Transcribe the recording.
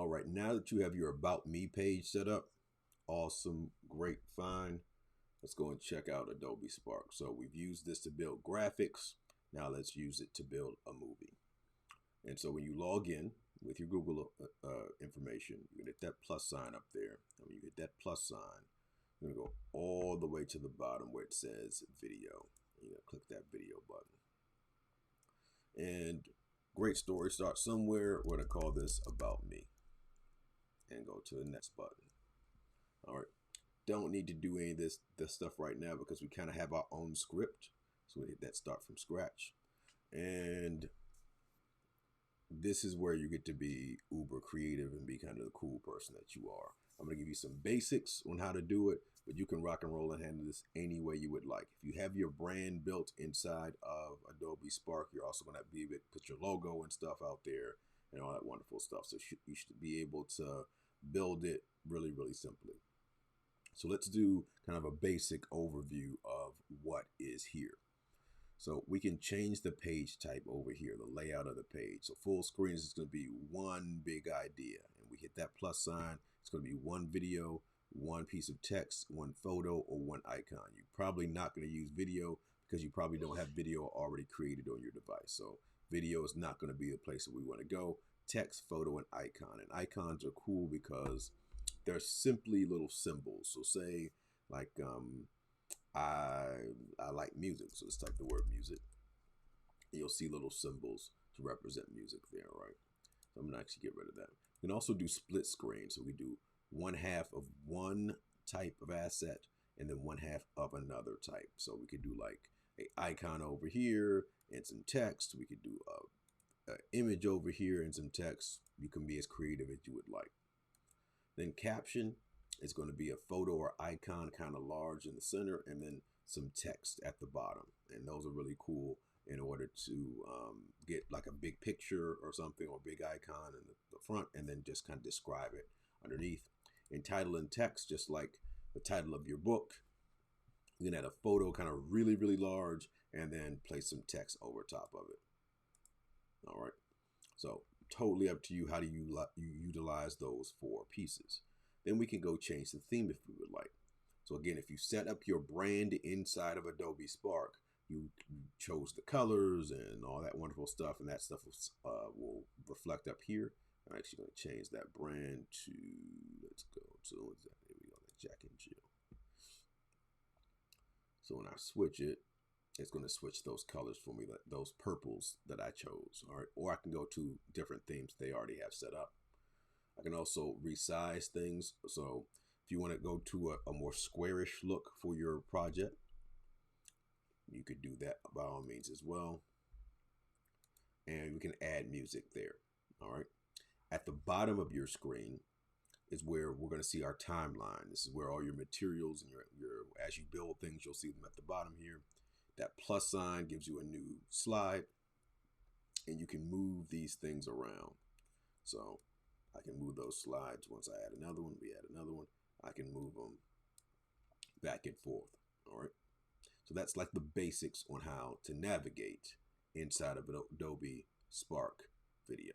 All right, now that you have your About Me page set up, awesome, great, fine. Let's go and check out Adobe Spark. So we've used this to build graphics. Now let's use it to build a movie. And so when you log in with your Google information, you can hit that plus sign up there. And when you hit that plus sign, you're gonna go all the way to the bottom where it says video. You're gonna click that video button. And great story starts somewhere. We're gonna call this About Me. And go to the next button. All right. Don't need to do any of this stuff right now because we kind of have our own script. So we hit that start from scratch. And this is where you get to be uber creative and be kind of the cool person that you are. I'm going to give you some basics on how to do it, but you can rock and roll and handle this any way you would like. If you have your brand built inside of Adobe Spark, you're also going to be able to put your logo and stuff out there and all that wonderful stuff. So you should be able to build it really, really simply. So let's do kind of a basic overview of what is here. So we can change the page type over here, the layout of the page. So full screen is going to be one big idea. And we hit that plus sign. It's going to be one video, one piece of text, one photo, or one icon. You're probably not going to use video because you probably don't have video already created on your device. So video is not going to be the place that we want to go. Text, photo, and icon. And icons are cool because they're simply little symbols. So say like I like music, so let's type the word music. You'll see little symbols to represent music there, right? So I'm gonna actually get rid of that. You can also do split screen, so we do one half of one type of asset and then one half of another type. So we could do like an icon over here and some text. We could do a image over here and some text. You can be as creative as you would like. Then caption is going to be a photo or icon kind of large in the center and then some text at the bottom. And those are really cool in order to get like a big picture or something or big icon in the front and then just kind of describe it underneath. In title and text, just like the title of your book, you can add a photo kind of really, really large and then place some text over top of it. All right. So totally up to you. How do you utilize those four pieces? Then we can go change the theme if we would like. So again, if you set up your brand inside of Adobe Spark, you chose the colors and all that wonderful stuff, and that stuff will reflect up here. I'm actually going to change that brand to, let's go to, what's that? Here we go, Jack and Jill. So when I switch it, it's going to switch those colors for me, those purples that I chose. All right, or I can go to different themes they already have set up. I can also resize things. So if you want to go to a more squarish look for your project, you could do that by all means as well. And we can add music there. All right. At the bottom of your screen is where we're going to see our timeline. This is where all your materials and your as you build things, you'll see them at the bottom here. That plus sign gives you a new slide and you can move these things around. So I can move those slides. Once I add another one, we add another one. I can move them back and forth. All right. So that's like the basics on how to navigate inside of Adobe Spark Video.